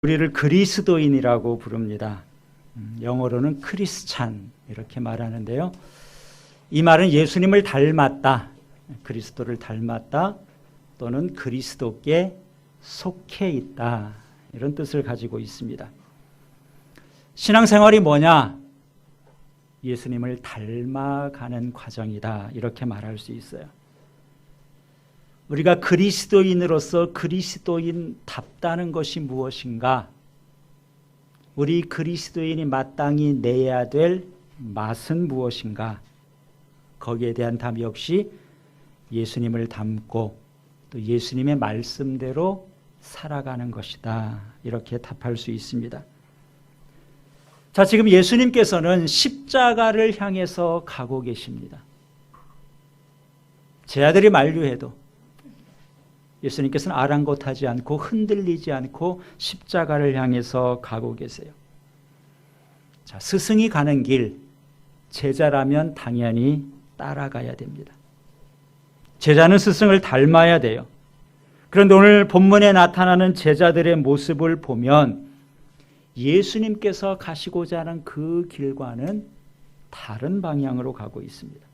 우리를 그리스도인이라고 부릅니다. 영어로는 크리스찬 이렇게 말하는데요. 이 말은 예수님을 닮았다, 그리스도를 닮았다, 또는 그리스도께 속해 있다, 이런 뜻을 가지고 있습니다. 신앙생활이 뭐냐? 예수님을 닮아가는 과정이다, 이렇게 말할 수 있어요. 우리가 그리스도인으로서 그리스도인답다는 것이 무엇인가? 우리 그리스도인이 마땅히 내야 될 맛은 무엇인가? 거기에 대한 답 역시 예수님을 닮고 또 예수님의 말씀대로 살아가는 것이다, 이렇게 답할 수 있습니다. 자, 지금 예수님께서는 십자가를 향해서 가고 계십니다. 제 아들이 만류해도 예수님께서는 아랑곳하지 않고 흔들리지 않고 십자가를 향해서 가고 계세요. 자, 스승이 가는 길, 제자라면 당연히 따라가야 됩니다. 제자는 스승을 닮아야 돼요. 그런데 오늘 본문에 나타나는 제자들의 모습을 보면 예수님께서 가시고자 하는 그 길과는 다른 방향으로 가고 있습니다.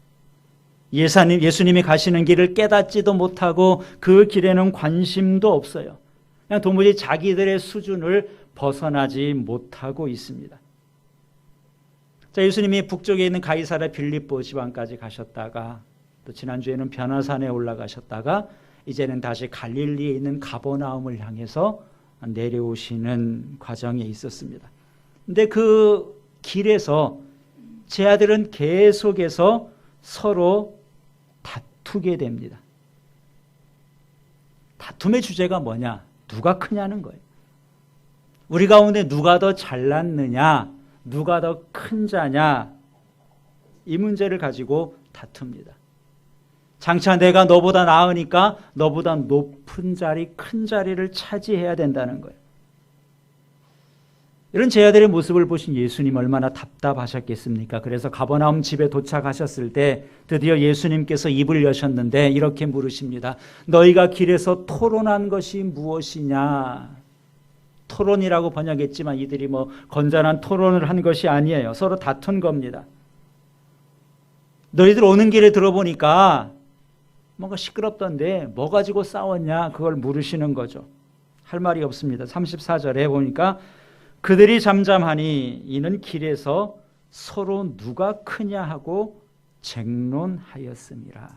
예수님이 가시는 길을 깨닫지도 못하고 그 길에는 관심도 없어요. 그냥 도무지 자기들의 수준을 벗어나지 못하고 있습니다. 자, 예수님이 북쪽에 있는 가이사랴 빌립보 지방까지 가셨다가 또 지난주에는 변화산에 올라가셨다가 이제는 다시 갈릴리에 있는 가버나움을 향해서 내려오시는 과정에 있었습니다. 근데 그 길에서 제 아들은 계속해서 서로 다투게 됩니다. 다툼의 주제가 뭐냐? 누가 크냐는 거예요. 우리 가운데 누가 더 잘났느냐, 누가 더 큰 자냐, 이 문제를 가지고 다툽니다. 장차 내가 너보다 나으니까 너보다 높은 자리, 큰 자리를 차지해야 된다는 거예요. 이런 제 아들의 모습을 보신 예수님 얼마나 답답하셨겠습니까? 그래서 가버나움 집에 도착하셨을 때 드디어 예수님께서 입을 여셨는데 이렇게 물으십니다. 너희가 길에서 토론한 것이 무엇이냐? 토론이라고 번역했지만 이들이 건전한 토론을 한 것이 아니에요. 서로 다툰 겁니다. 너희들 오는 길에 들어보니까 뭔가 시끄럽던데 뭐 가지고 싸웠냐? 그걸 물으시는 거죠. 할 말이 없습니다. 34절에 보니까 그들이 잠잠하니 이는 길에서 서로 누가 크냐 하고 쟁론하였음이라.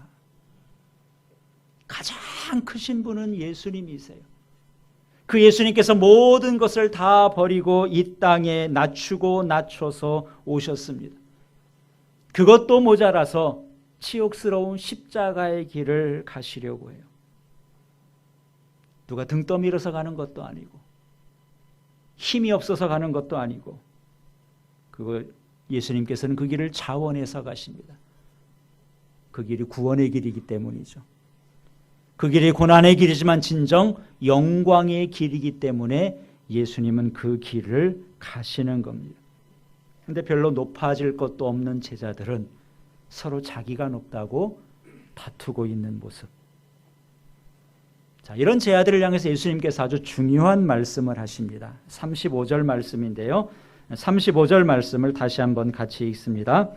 가장 크신 분은 예수님이세요. 그 예수님께서 모든 것을 다 버리고 이 땅에 낮추고 낮춰서 오셨습니다. 그것도 모자라서 치욕스러운 십자가의 길을 가시려고 해요. 누가 등 떠밀어서 가는 것도 아니고 힘이 없어서 가는 것도 아니고 예수님께서는 그 길을 자원해서 가십니다. 그 길이 구원의 길이기 때문이죠. 그 길이 고난의 길이지만 진정 영광의 길이기 때문에 예수님은 그 길을 가시는 겁니다. 그런데 별로 높아질 것도 없는 제자들은 서로 자기가 높다고 다투고 있는 모습. 자, 이런 제자들을 향해서 예수님께서 아주 중요한 말씀을 하십니다. 35절 말씀인데요. 35절 말씀을 다시 한번 같이 읽습니다.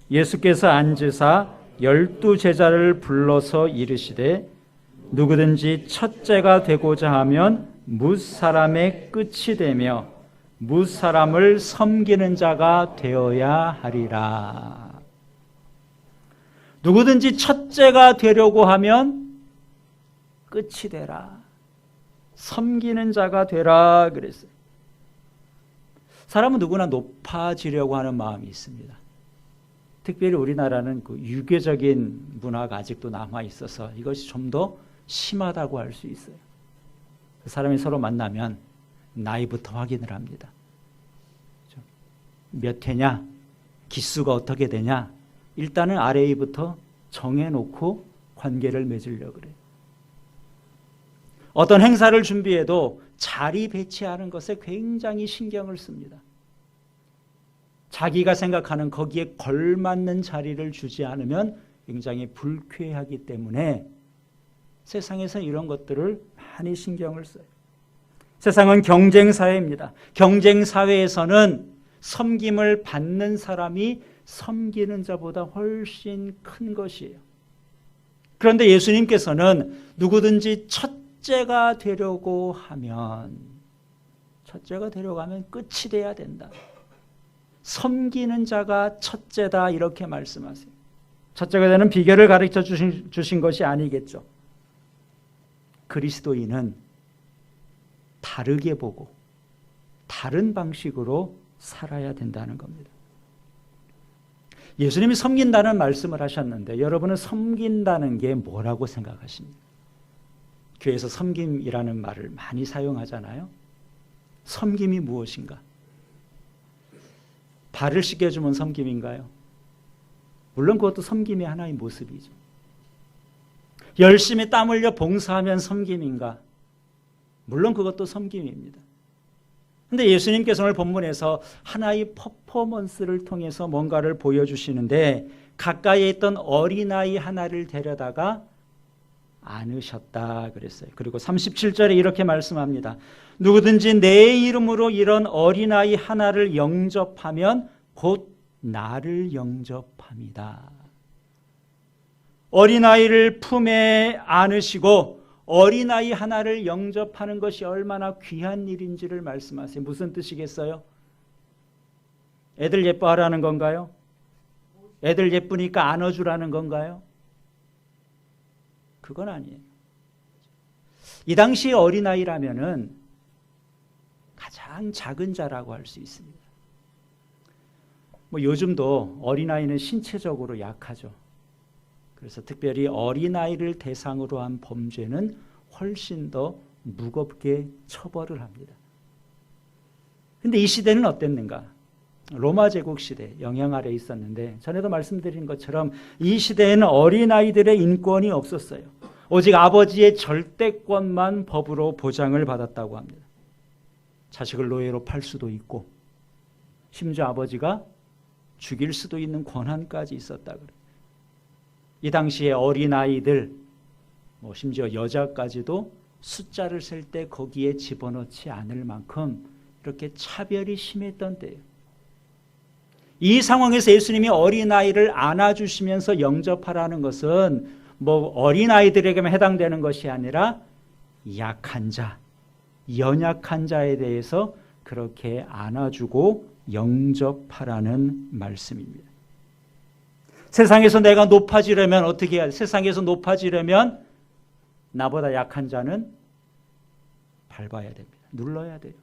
예수께서 앉으사 12 제자를 불러서 이르시되 누구든지 첫째가 되고자 하면 뭇사람의 끝이 되며 뭇사람을 섬기는 자가 되어야 하리라. 누구든지 첫째가 되려고 하면 끝이 되라. 섬기는 자가 되라 그랬어요. 사람은 누구나 높아지려고 하는 마음이 있습니다. 특별히 우리나라는 그 유교적인 문화가 아직도 남아 있어서 이것이 좀 더 심하다고 할 수 있어요. 사람이 서로 만나면 나이부터 확인을 합니다. 몇 회냐? 기수가 어떻게 되냐? 일단은 RA부터 정해놓고 관계를 맺으려고 그래요. 어떤 행사를 준비해도 자리 배치하는 것에 굉장히 신경을 씁니다. 자기가 생각하는 거기에 걸맞는 자리를 주지 않으면 굉장히 불쾌하기 때문에 세상에서 이런 것들을 많이 신경을 써요. 세상은 경쟁사회입니다. 경쟁사회에서는 섬김을 받는 사람이 섬기는 자보다 훨씬 큰 것이에요. 그런데 예수님께서는 누구든지 첫째가 되려고 하면 끝이 돼야 된다. 섬기는 자가 첫째다 이렇게 말씀하세요. 첫째가 되는 비결을 가르쳐 주신 것이 아니겠죠. 그리스도인은 다르게 보고 다른 방식으로 살아야 된다는 겁니다. 예수님이 섬긴다는 말씀을 하셨는데 여러분은 섬긴다는 게 뭐라고 생각하십니까? 교회에서 섬김이라는 말을 많이 사용하잖아요. 섬김이 무엇인가? 발을 씻겨주면 섬김인가요? 물론 그것도 섬김의 하나의 모습이죠. 열심히 땀 흘려 봉사하면 섬김인가? 물론 그것도 섬김입니다. 그런데 예수님께서 오늘 본문에서 하나의 퍼포먼스를 통해서 뭔가를 보여주시는데 가까이에 있던 어린아이 하나를 데려다가 안으셨다 그랬어요. 그리고 37절에 이렇게 말씀합니다. 누구든지 내 이름으로 이런 어린아이 하나를 영접하면 곧 나를 영접합니다. 어린아이를 품에 안으시고 어린아이 하나를 영접하는 것이 얼마나 귀한 일인지를 말씀하세요. 무슨 뜻이겠어요? 애들 예뻐하라는 건가요? 애들 예쁘니까 안아주라는 건가요? 그건 아니에요. 이 당시의 어린아이라면은 가장 작은 자라고 할 수 있습니다. 요즘도 어린아이는 신체적으로 약하죠. 그래서 특별히 어린아이를 대상으로 한 범죄는 훨씬 더 무겁게 처벌을 합니다. 그런데 이 시대는 어땠는가? 로마 제국 시대 영향 아래 있었는데 전에도 말씀드린 것처럼 이 시대에는 어린아이들의 인권이 없었어요. 오직 아버지의 절대권만 법으로 보장을 받았다고 합니다. 자식을 노예로 팔 수도 있고 심지어 아버지가 죽일 수도 있는 권한까지 있었다 그래요. 이 당시에 어린아이들 심지어 여자까지도 숫자를 셀 때 거기에 집어넣지 않을 만큼 이렇게 차별이 심했던 때예요. 이 상황에서 예수님이 어린아이를 안아주시면서 영접하라는 것은 어린아이들에게만 해당되는 것이 아니라 약한 자, 연약한 자에 대해서 그렇게 안아주고 영접하라는 말씀입니다. 세상에서 내가 높아지려면 어떻게 해야 돼? 세상에서 높아지려면 나보다 약한 자는 밟아야 됩니다. 눌러야 돼요.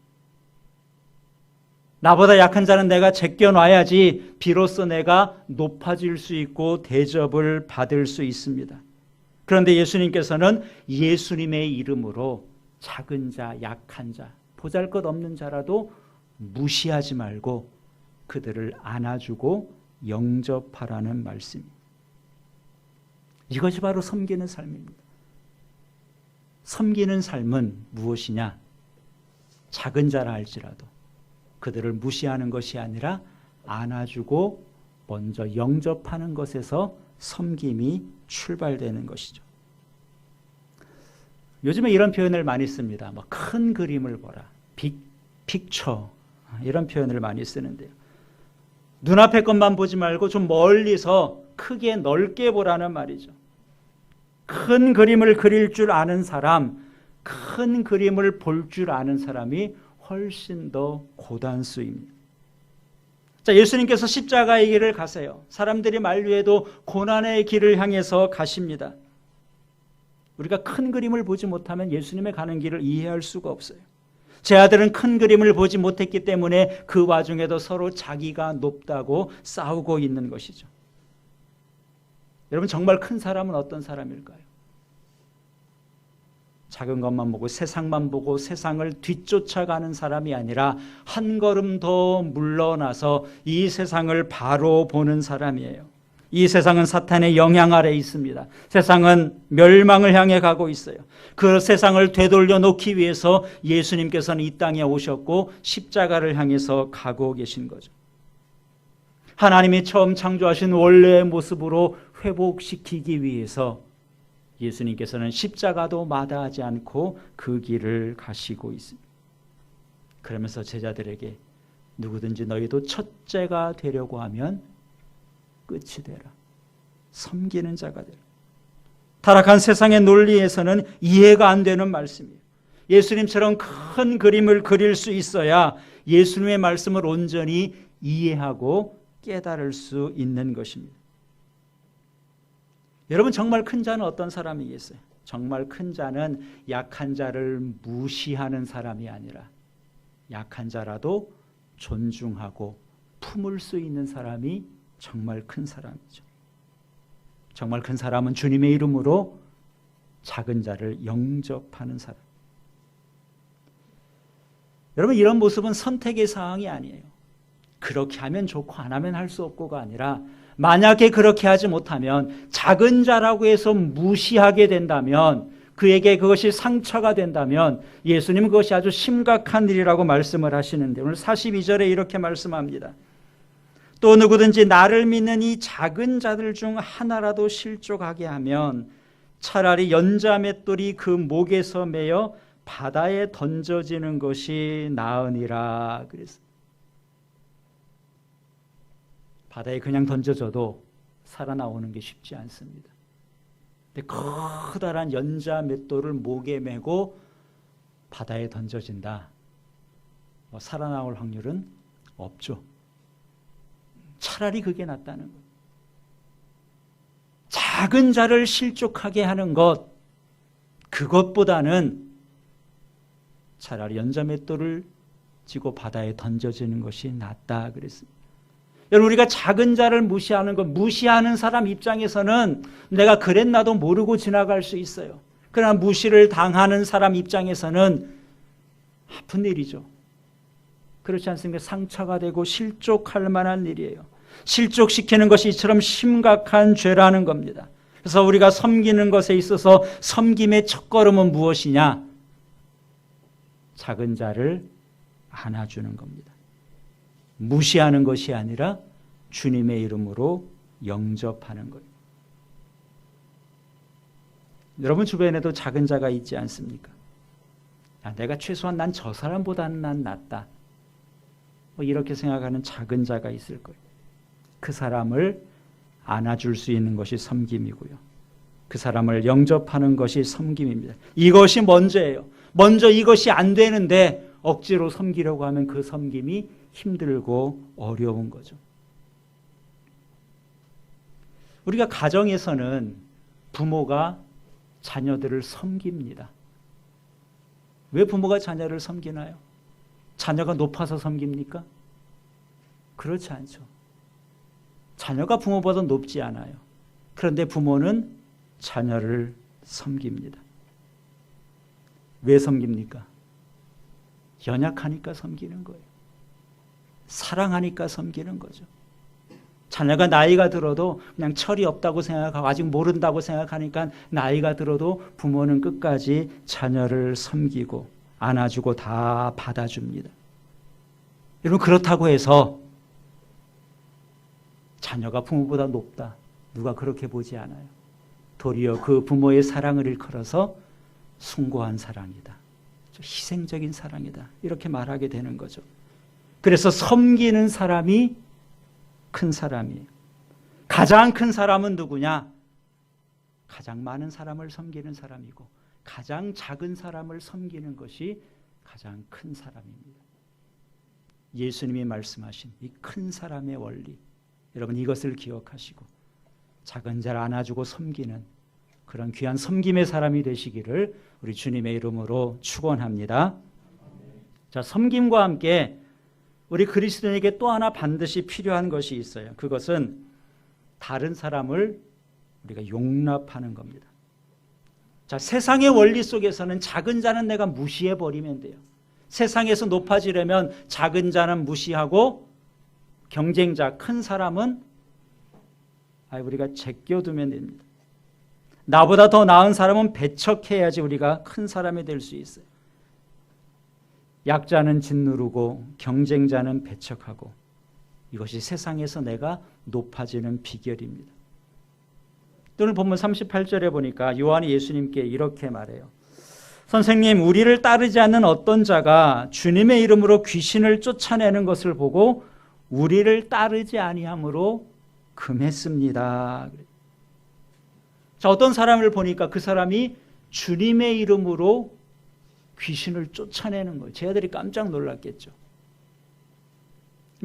나보다 약한 자는 내가 제껴놔야지 비로소 내가 높아질 수 있고 대접을 받을 수 있습니다. 그런데 예수님께서는 예수님의 이름으로 작은 자, 약한 자, 보잘것없는 자라도 무시하지 말고 그들을 안아주고 영접하라는 말씀입니다. 이것이 바로 섬기는 삶입니다. 섬기는 삶은 무엇이냐? 작은 자라 할지라도 그들을 무시하는 것이 아니라 안아주고 먼저 영접하는 것에서 섬김이 출발되는 것이죠. 요즘에 이런 표현을 많이 씁니다. 큰 그림을 보라. 픽처 이런 표현을 많이 쓰는데요. 눈앞의 것만 보지 말고 좀 멀리서 크게 넓게 보라는 말이죠. 큰 그림을 그릴 줄 아는 사람, 큰 그림을 볼 줄 아는 사람이 훨씬 더 고단수입니다. 자, 예수님께서 십자가의 길을 가세요. 사람들이 만류해도 고난의 길을 향해서 가십니다. 우리가 큰 그림을 보지 못하면 예수님의 가는 길을 이해할 수가 없어요. 제 아들은 큰 그림을 보지 못했기 때문에 그 와중에도 서로 자기가 높다고 싸우고 있는 것이죠. 여러분, 정말 큰 사람은 어떤 사람일까요? 작은 것만 보고 세상만 보고 세상을 뒤쫓아가는 사람이 아니라 한 걸음 더 물러나서 이 세상을 바로 보는 사람이에요. 이 세상은 사탄의 영향 아래 있습니다. 세상은 멸망을 향해 가고 있어요. 그 세상을 되돌려 놓기 위해서 예수님께서는 이 땅에 오셨고 십자가를 향해서 가고 계신 거죠. 하나님이 처음 창조하신 원래의 모습으로 회복시키기 위해서 예수님께서는 십자가도 마다하지 않고 그 길을 가시고 있습니다. 그러면서 제자들에게 누구든지 너희도 첫째가 되려고 하면 끝이 되라. 섬기는 자가 되라. 타락한 세상의 논리에서는 이해가 안 되는 말씀이에요. 예수님처럼 큰 그림을 그릴 수 있어야 예수님의 말씀을 온전히 이해하고 깨달을 수 있는 것입니다. 여러분, 정말 큰 자는 어떤 사람이겠어요? 정말 큰 자는 약한 자를 무시하는 사람이 아니라 약한 자라도 존중하고 품을 수 있는 사람이 정말 큰 사람이죠. 정말 큰 사람은 주님의 이름으로 작은 자를 영접하는 사람. 여러분, 이런 모습은 선택의 사항이 아니에요. 그렇게 하면 좋고 안 하면 할 수 없고가 아니라 만약에 그렇게 하지 못하면 작은 자라고 해서 무시하게 된다면 그에게 그것이 상처가 된다면 예수님은 그것이 아주 심각한 일이라고 말씀을 하시는데 오늘 42절에 이렇게 말씀합니다. 또 누구든지 나를 믿는 이 작은 자들 중 하나라도 실족하게 하면 차라리 연자맷돌이 그 목에서 매어 바다에 던져지는 것이 나으니라. 그래서 바다에 그냥 던져져도 살아나오는 게 쉽지 않습니다. 근데 커다란 연자 맷돌을 목에 메고 바다에 던져진다. 살아나올 확률은 없죠. 차라리 그게 낫다는 것. 작은 자를 실족하게 하는 것, 그것보다는 차라리 연자 맷돌을 쥐고 바다에 던져지는 것이 낫다 그랬습니다. 여러분, 우리가 작은 자를 무시하는 것, 무시하는 사람 입장에서는 내가 그랬나도 모르고 지나갈 수 있어요. 그러나 무시를 당하는 사람 입장에서는 아픈 일이죠. 그렇지 않습니까? 상처가 되고 실족할 만한 일이에요. 실족시키는 것이 이처럼 심각한 죄라는 겁니다. 그래서 우리가 섬기는 것에 있어서 섬김의 첫걸음은 무엇이냐? 작은 자를 안아주는 겁니다. 무시하는 것이 아니라 주님의 이름으로 영접하는 거예요. 여러분 주변에도 작은 자가 있지 않습니까? 내가 최소한 난 저 사람보다는 난 낫다. 이렇게 생각하는 작은 자가 있을 거예요. 그 사람을 안아줄 수 있는 것이 섬김이고요. 그 사람을 영접하는 것이 섬김입니다. 이것이 먼저예요. 먼저 이것이 안 되는데 억지로 섬기려고 하면 그 섬김이 힘들고 어려운 거죠. 우리가 가정에서는 부모가 자녀들을 섬깁니다. 왜 부모가 자녀를 섬기나요? 자녀가 높아서 섬깁니까? 그렇지 않죠. 자녀가 부모보다 높지 않아요. 그런데 부모는 자녀를 섬깁니다. 왜 섬깁니까? 연약하니까 섬기는 거예요. 사랑하니까 섬기는 거죠. 자녀가 나이가 들어도 그냥 철이 없다고 생각하고 아직 모른다고 생각하니까 나이가 들어도 부모는 끝까지 자녀를 섬기고 안아주고 다 받아줍니다. 여러분, 그렇다고 해서 자녀가 부모보다 높다, 누가 그렇게 보지 않아요. 도리어 그 부모의 사랑을 일컬어서 숭고한 사랑이다, 희생적인 사랑이다, 이렇게 말하게 되는 거죠. 그래서 섬기는 사람이 큰 사람이에요. 가장 큰 사람은 누구냐? 가장 많은 사람을 섬기는 사람이고 가장 작은 사람을 섬기는 것이 가장 큰 사람입니다. 예수님이 말씀하신 이 큰 사람의 원리, 여러분 이것을 기억하시고 작은 자를 안아주고 섬기는 그런 귀한 섬김의 사람이 되시기를 우리 주님의 이름으로 축원합니다. 자, 섬김과 함께 우리 그리스도인에게 또 하나 반드시 필요한 것이 있어요. 그것은 다른 사람을 우리가 용납하는 겁니다. 자, 세상의 원리 속에서는 작은 자는 내가 무시해버리면 돼요. 세상에서 높아지려면 작은 자는 무시하고 경쟁자, 큰 사람은 우리가 제껴두면 됩니다. 나보다 더 나은 사람은 배척해야지 우리가 큰 사람이 될 수 있어요. 약자는 짓누르고 경쟁자는 배척하고, 이것이 세상에서 내가 높아지는 비결입니다. 오늘 본문 38절에 보니까 요한이 예수님께 이렇게 말해요. 선생님, 우리를 따르지 않는 어떤 자가 주님의 이름으로 귀신을 쫓아내는 것을 보고 우리를 따르지 아니함으로 금했습니다. 자, 어떤 사람을 보니까 그 사람이 주님의 이름으로 귀신을 쫓아내는 거예요. 제 아들이 깜짝 놀랐겠죠.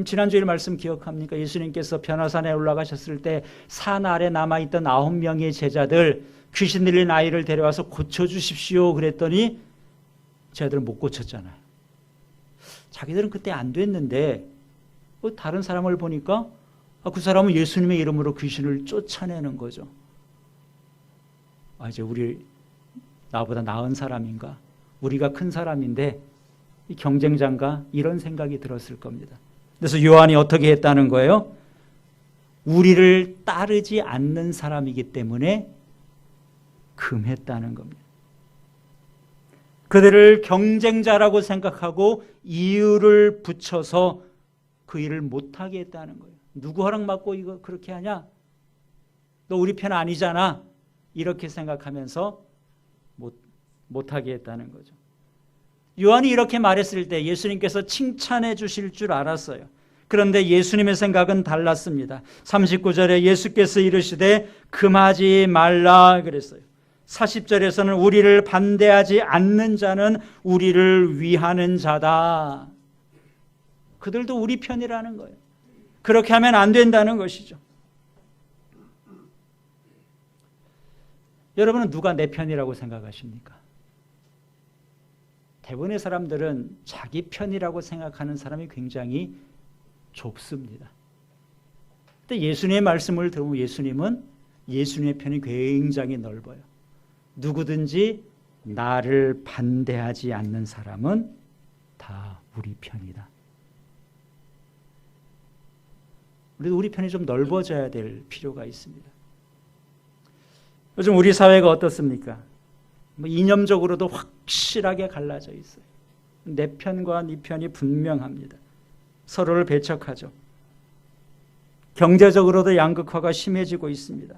지난주일 말씀 기억합니까? 예수님께서 변화산에 올라가셨을 때 산 아래 남아있던 9명의 제자들, 귀신 들린 아이를 데려와서 고쳐주십시오 그랬더니 제자들은 못 고쳤잖아요. 자기들은 그때 안 됐는데 다른 사람을 보니까 그 사람은 예수님의 이름으로 귀신을 쫓아내는 거죠. 이제 우리 나보다 나은 사람인가? 우리가 큰 사람인데 이 경쟁자인가? 이런 생각이 들었을 겁니다. 그래서 요한이 어떻게 했다는 거예요? 우리를 따르지 않는 사람이기 때문에 금했다는 겁니다. 그들을 경쟁자라고 생각하고 이유를 붙여서 그 일을 못하게 했다는 거예요. 누구 허락받고 이거 그렇게 하냐? 너 우리 편 아니잖아. 이렇게 생각하면서 못하게 했다는 거죠. 요한이 이렇게 말했을 때 예수님께서 칭찬해 주실 줄 알았어요. 그런데 예수님의 생각은 달랐습니다. 39절에 예수께서 이르시되 금하지 말라 그랬어요. 40절에서는 우리를 반대하지 않는 자는 우리를 위하는 자다. 그들도 우리 편이라는 거예요. 그렇게 하면 안 된다는 것이죠. 여러분은 누가 내 편이라고 생각하십니까? 대부분의 사람들은 자기 편이라고 생각하는 사람이 굉장히 좁습니다. 근데 예수님의 말씀을 들으면 예수님은 예수님의 편이 굉장히 넓어요. 누구든지 나를 반대하지 않는 사람은 다 우리 편이다. 우리 편이 좀 넓어져야 될 필요가 있습니다. 요즘 우리 사회가 어떻습니까? 이념적으로도 확실하게 갈라져 있어요. 내 편과 네 편이 분명합니다. 서로를 배척하죠. 경제적으로도 양극화가 심해지고 있습니다.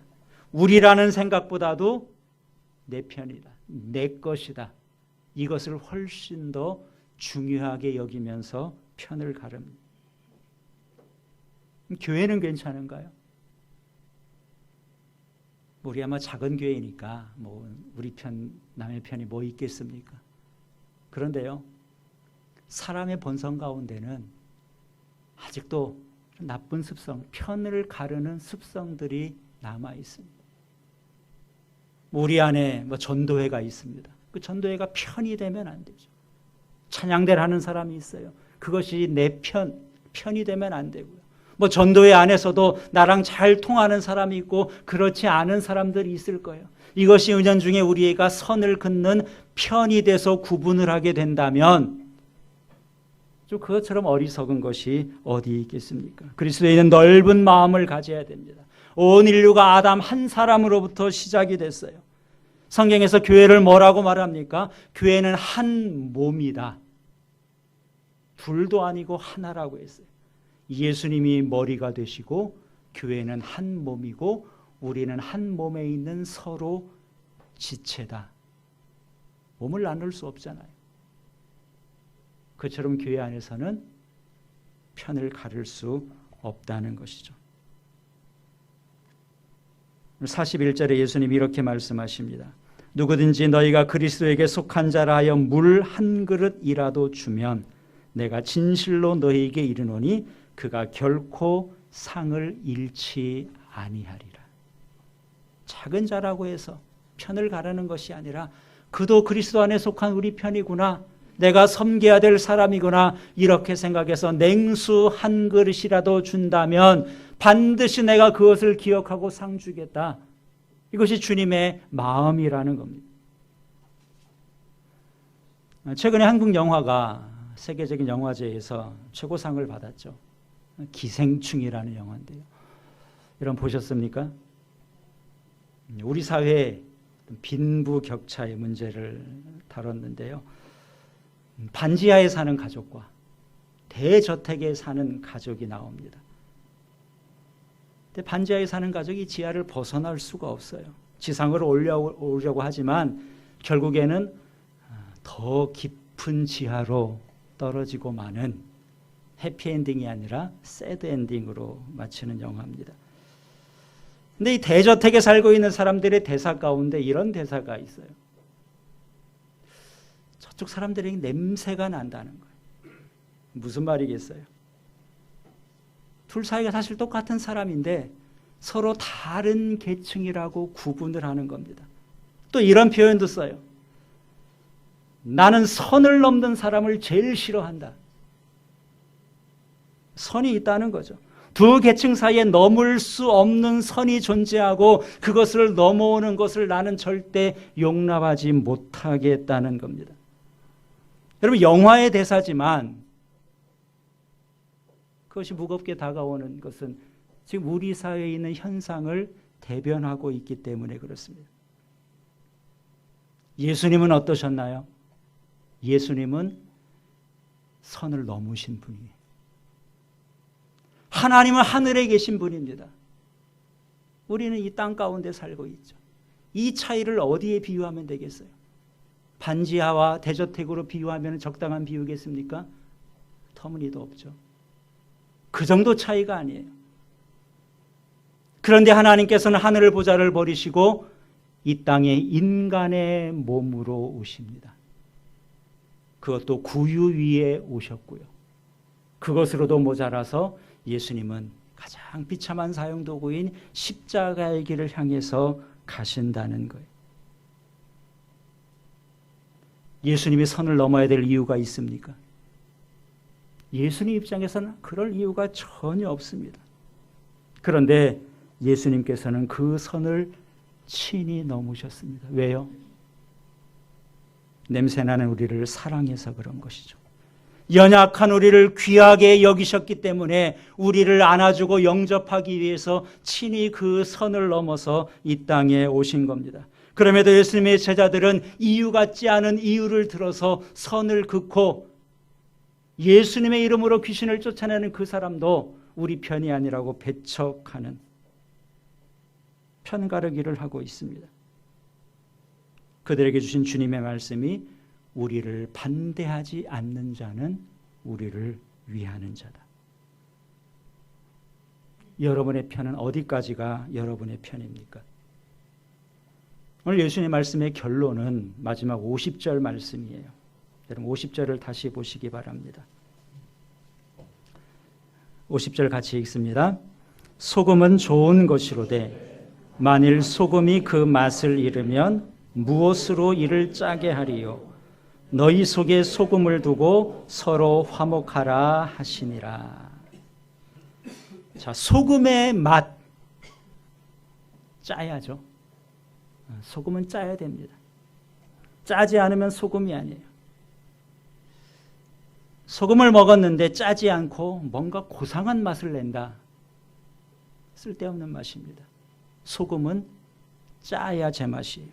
우리라는 생각보다도 내 편이다, 내 것이다, 이것을 훨씬 더 중요하게 여기면서 편을 가릅니다. 교회는 괜찮은가요? 우리 아마 작은 교회니까 우리 편, 남의 편이 뭐 있겠습니까? 그런데요, 사람의 본성 가운데는 아직도 나쁜 습성, 편을 가르는 습성들이 남아 있습니다. 우리 안에 전도회가 있습니다. 그 전도회가 편이 되면 안 되죠. 찬양대를 하는 사람이 있어요. 그것이 내 편이 되면 안 되고요. 전도회 안에서도 나랑 잘 통하는 사람이 있고 그렇지 않은 사람들이 있을 거예요. 이것이 은연중에 우리가 선을 긋는 편이 돼서 구분을 하게 된다면 좀 그것처럼 어리석은 것이 어디 있겠습니까? 그리스도인은 넓은 마음을 가져야 됩니다. 온 인류가 아담 한 사람으로부터 시작이 됐어요. 성경에서 교회를 뭐라고 말합니까? 교회는 한 몸이다. 둘도 아니고 하나라고 했어요. 예수님이 머리가 되시고 교회는 한 몸이고 우리는 한 몸에 있는 서로 지체다. 몸을 나눌 수 없잖아요. 그처럼 교회 안에서는 편을 가를 수 없다는 것이죠. 41절에 예수님이 이렇게 말씀하십니다. 누구든지 너희가 그리스도에게 속한 자라 하여 물 한 그릇이라도 주면 내가 진실로 너희에게 이르노니 그가 결코 상을 잃지 아니하리라. 작은 자라고 해서 편을 가르는 것이 아니라 그도 그리스도 안에 속한 우리 편이구나, 내가 섬겨야 될 사람이구나, 이렇게 생각해서 냉수 한 그릇이라도 준다면 반드시 내가 그것을 기억하고 상 주겠다. 이것이 주님의 마음이라는 겁니다. 최근에 한국 영화가 세계적인 영화제에서 최고상을 받았죠. 기생충이라는 영화인데요. 여러분 보셨습니까? 우리 사회의 빈부격차의 문제를 다뤘는데요. 반지하에 사는 가족과 대저택에 사는 가족이 나옵니다. 근데 반지하에 사는 가족이 지하를 벗어날 수가 없어요. 지상으로 올려고 하지만 결국에는 더 깊은 지하로 떨어지고 마는 해피엔딩이 아니라 새드엔딩으로 마치는 영화입니다. 근데 이 대저택에 살고 있는 사람들의 대사 가운데 이런 대사가 있어요. 저쪽 사람들에게 냄새가 난다는 거예요. 무슨 말이겠어요? 둘 사이가 사실 똑같은 사람인데 서로 다른 계층이라고 구분을 하는 겁니다. 또 이런 표현도 써요. 나는 선을 넘는 사람을 제일 싫어한다. 선이 있다는 거죠. 두 계층 사이에 넘을 수 없는 선이 존재하고 그것을 넘어오는 것을 나는 절대 용납하지 못하겠다는 겁니다. 여러분, 영화의 대사지만 그것이 무겁게 다가오는 것은 지금 우리 사회에 있는 현상을 대변하고 있기 때문에 그렇습니다. 예수님은 어떠셨나요? 예수님은 선을 넘으신 분이에요. 하나님은 하늘에 계신 분입니다. 우리는 이 땅 가운데 살고 있죠. 이 차이를 어디에 비유하면 되겠어요? 반지하와 대저택으로 비유하면 적당한 비유겠습니까? 터무니도 없죠. 그 정도 차이가 아니에요. 그런데 하나님께서는 하늘을 보좌를 버리시고 이 땅에 인간의 몸으로 오십니다. 그것도 구유 위에 오셨고요. 그것으로도 모자라서 예수님은 가장 비참한 사형도구인 십자가의 길을 향해서 가신다는 거예요. 예수님이 선을 넘어야 될 이유가 있습니까? 예수님 입장에서는 그럴 이유가 전혀 없습니다. 그런데 예수님께서는 그 선을 친히 넘으셨습니다. 왜요? 냄새나는 우리를 사랑해서 그런 것이죠. 연약한 우리를 귀하게 여기셨기 때문에 우리를 안아주고 영접하기 위해서 친히 그 선을 넘어서 이 땅에 오신 겁니다. 그럼에도 예수님의 제자들은 이유 같지 않은 이유를 들어서 선을 긋고 예수님의 이름으로 귀신을 쫓아내는 그 사람도 우리 편이 아니라고 배척하는 편가르기를 하고 있습니다. 그들에게 주신 주님의 말씀이 우리를 반대하지 않는 자는 우리를 위하는 자다. 여러분의 편은 어디까지가 여러분의 편입니까? 오늘 예수님의 말씀의 결론은 마지막 50절 말씀이에요. 여러분 50절을 다시 보시기 바랍니다. 50절 같이 읽습니다. 소금은 좋은 것이로되 만일 소금이 그 맛을 잃으면 무엇으로 이를 짜게 하리요? 너희 속에 소금을 두고 서로 화목하라 하시니라. 자, 소금의 맛 짜야죠. 소금은 짜야 됩니다. 짜지 않으면 소금이 아니에요. 소금을 먹었는데 짜지 않고 뭔가 고상한 맛을 낸다. 쓸데없는 맛입니다. 소금은 짜야 제맛이에요.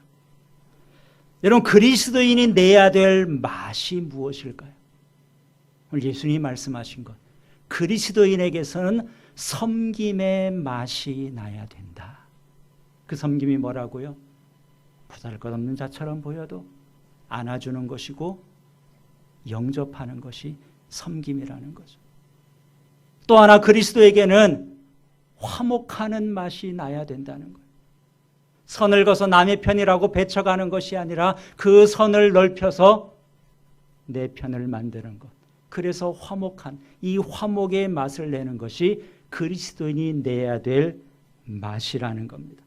여러분, 그리스도인이 내야 될 맛이 무엇일까요? 오늘 예수님이 말씀하신 것. 그리스도인에게서는 섬김의 맛이 나야 된다. 그 섬김이 뭐라고요? 보잘것없는 자처럼 보여도 안아주는 것이고 영접하는 것이 섬김이라는 거죠. 또 하나 그리스도에게는 화목하는 맛이 나야 된다는 거예요. 선을 거서 남의 편이라고 배척하는 것이 아니라 그 선을 넓혀서 내 편을 만드는 것. 그래서 화목한 이 화목의 맛을 내는 것이 그리스도인이 내야 될 맛이라는 겁니다.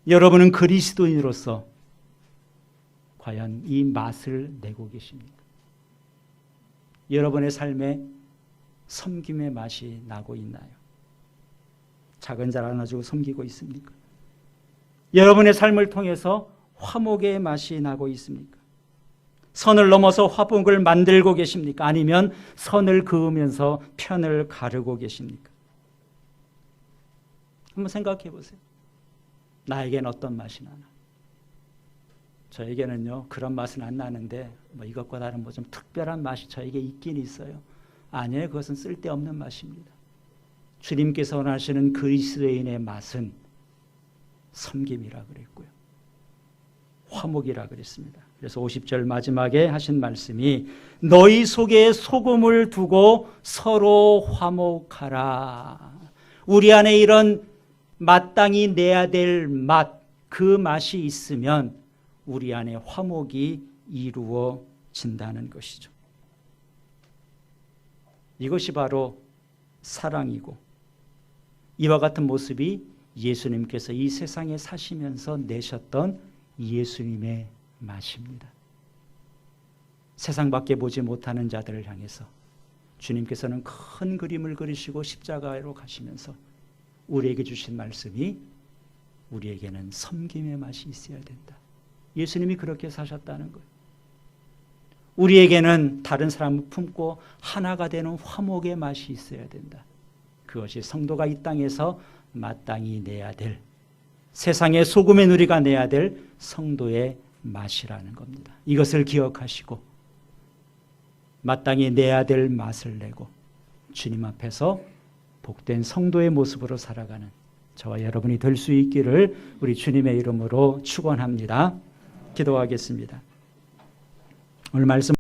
여러분은 그리스도인으로서 과연 이 맛을 내고 계십니까? 여러분의 삶에 섬김의 맛이 나고 있나요? 작은 자 안아주고 섬기고 있습니까? 여러분의 삶을 통해서 화목의 맛이 나고 있습니까? 선을 넘어서 화목을 만들고 계십니까? 아니면 선을 그으면서 편을 가르고 계십니까? 한번 생각해 보세요. 나에겐 어떤 맛이 나나? 저에게는요, 그런 맛은 안 나는데 이것과 다른 좀 특별한 맛이 저에게 있긴 있어요. 아니에요. 그것은 쓸데없는 맛입니다. 주님께서 원하시는 그리스도인의 맛은 섬김이라 그랬고요. 화목이라 그랬습니다. 그래서 50절 마지막에 하신 말씀이 너희 속에 소금을 두고 서로 화목하라. 우리 안에 이런 마땅히 내야 될 맛, 그 맛이 있으면 우리 안에 화목이 이루어진다는 것이죠. 이것이 바로 사랑이고 이와 같은 모습이 예수님께서 이 세상에 사시면서 내셨던 예수님의 맛입니다. 세상밖에 보지 못하는 자들을 향해서 주님께서는 큰 그림을 그리시고 십자가로 가시면서 우리에게 주신 말씀이 우리에게는 섬김의 맛이 있어야 된다. 예수님이 그렇게 사셨다는 거예요. 우리에게는 다른 사람을 품고 하나가 되는 화목의 맛이 있어야 된다. 그것이 성도가 이 땅에서 마땅히 내야 될, 세상의 소금의 누리가 내야 될 성도의 맛이라는 겁니다. 이것을 기억하시고 마땅히 내야 될 맛을 내고 주님 앞에서 복된 성도의 모습으로 살아가는 저와 여러분이 될 수 있기를 우리 주님의 이름으로 축원합니다. 기도하겠습니다. 오늘 말씀